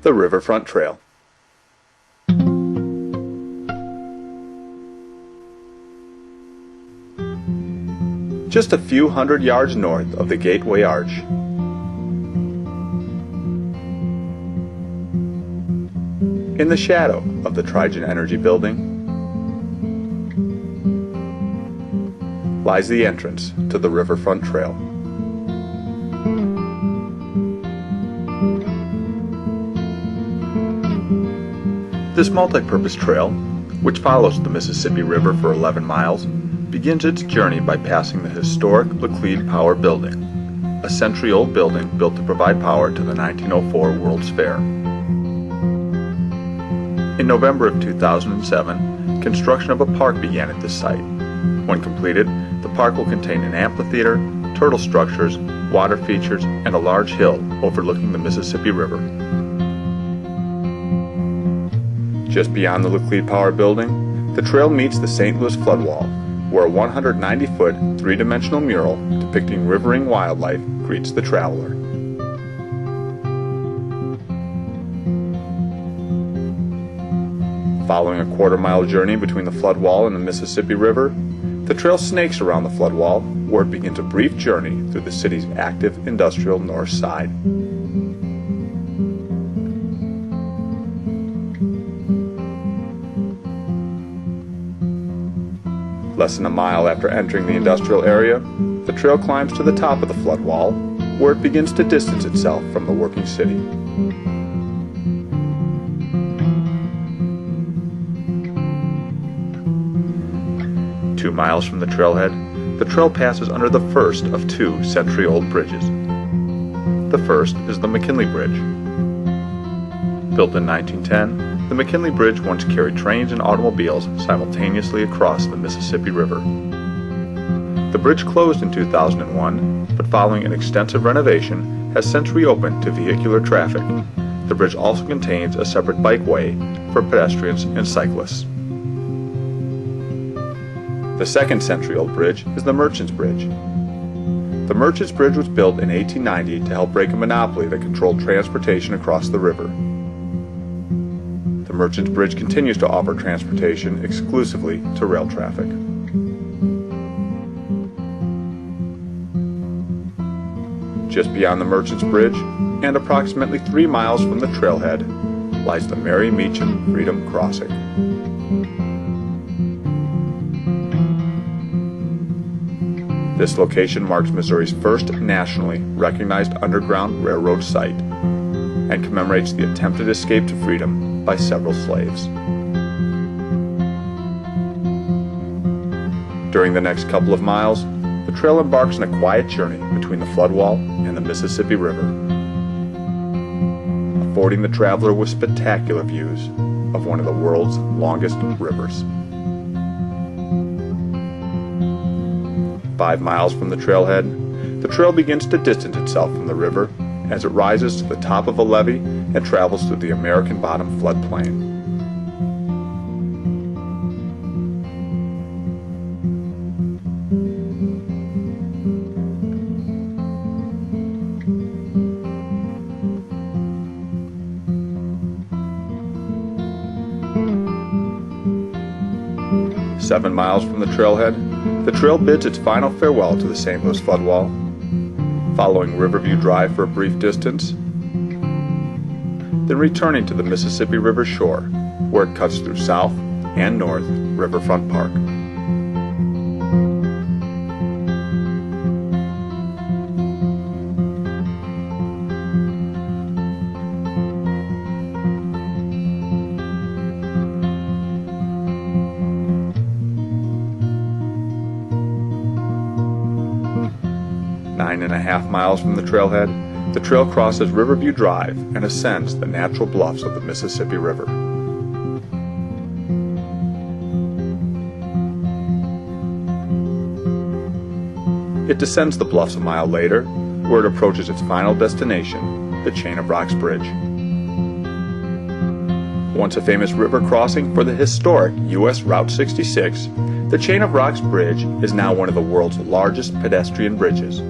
the Riverfront Trail. Just a few hundred yards north of the Gateway Arch. In the shadow of the Trigen Energy Building lies the entrance to the Riverfront Trail. This multi-purpose trail, which follows the Mississippi River for 11 miles, begins its journey by passing the historic Laclede Power Building, a century-old building built to provide power to the 1904 World's Fair. In November of 2007, construction of a park began at this site. When completed, the park will contain an amphitheater, turtle structures, water features, and a large hill overlooking the Mississippi River. Just beyond the Laclede Power Building, the trail meets the St. Louis floodwall, where a 190-foot, three-dimensional mural depicting riverine wildlife greets the traveler. Following a quarter-mile journey between the floodwall and the Mississippi River, the trail snakes around the floodwall, where it begins a brief journey through the city's active industrial north side. Less than a mile after entering the industrial area, the trail climbs to the top of the floodwall, where it begins to distance itself from the working city. Two miles from the trailhead, the trail passes under the first of two century-old bridges. The first is the McKinley Bridge. Built in 1910, the McKinley Bridge once carried trains and automobiles simultaneously across the Mississippi River. The bridge closed in 2001, but following an extensive renovation, has since reopened to vehicular traffic. The bridge also contains a separate bikeway for pedestrians and cyclists. The second century-old bridge is the Merchants Bridge. The Merchants Bridge was built in 1890 to help break a monopoly that controlled transportation across the river. The Merchants Bridge continues to offer transportation exclusively to rail traffic. Just beyond the Merchants Bridge, and approximately 3 miles from the trailhead, lies the Mary Meacham Freedom Crossing. This location marks Missouri's first nationally recognized Underground Railroad site and commemorates the attempted escape to freedom by several slaves. During the next couple of miles, the trail embarks on a quiet journey between the floodwall and the Mississippi River, affording the traveler with spectacular views of one of the world's longest rivers. 5 miles from the trailhead, the trail begins to distance itself from the river as it rises to the top of a levee and travels through the American Bottom floodplain. Seven miles from the trailhead, the trail bids its final farewell to the St. Louis floodwall, following Riverview Drive for a brief distance, then returning to the Mississippi River shore, where it cuts through South and North Riverfront Park. Nine and a half miles from the trailhead, the trail crosses Riverview Drive and ascends the natural bluffs of the Mississippi River. It descends the bluffs a mile later, where it approaches its final destination, the Chain of Rocks Bridge. Once a famous river crossing for the historic U.S. Route 66, the Chain of Rocks Bridge is now one of the world's largest pedestrian bridges.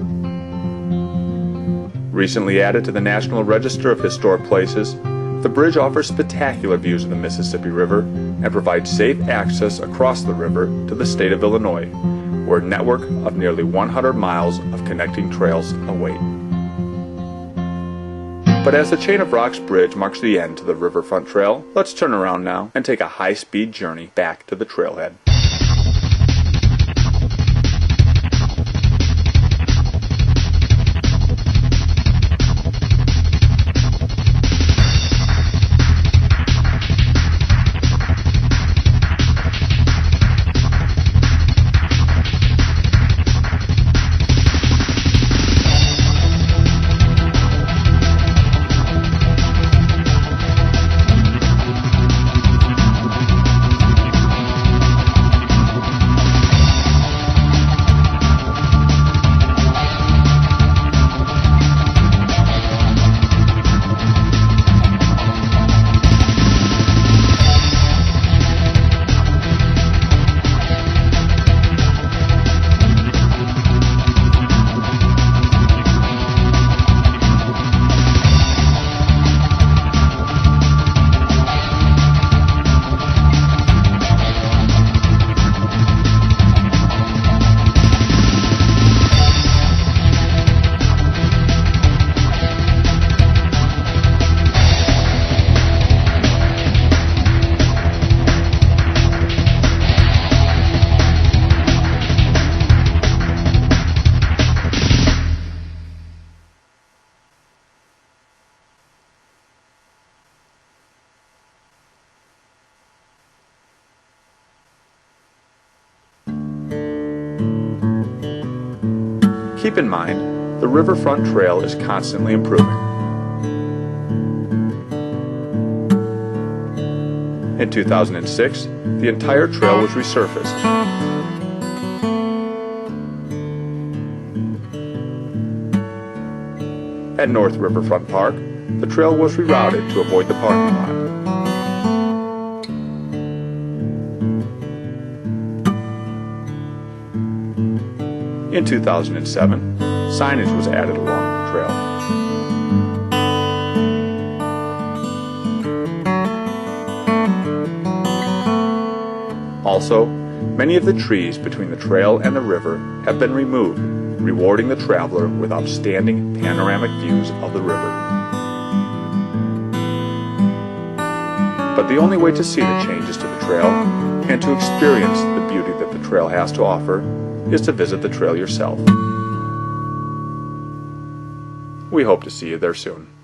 Recently added to the National Register of Historic Places, The bridge offers spectacular views of the Mississippi River and provides safe access across the river to the state of Illinois, where a network of nearly 100 miles of connecting trails await. But as the Chain of Rocks Bridge marks the end to the Riverfront Trail, let's turn around now and take a high-speed journey back to the trailhead. Keep in mind, the Riverfront Trail is constantly improving. In 2006, the entire trail was resurfaced. At North Riverfront Park, the trail was rerouted to avoid the parking lot. In 2007, signage was added along the trail. Also, many of the trees between the trail and the river have been removed, rewarding the traveler with outstanding panoramic views of the river. But the only way to see the changes to the trail and to experience the beauty that the trail has to offer is to visit the trail yourself. We hope to see you there soon.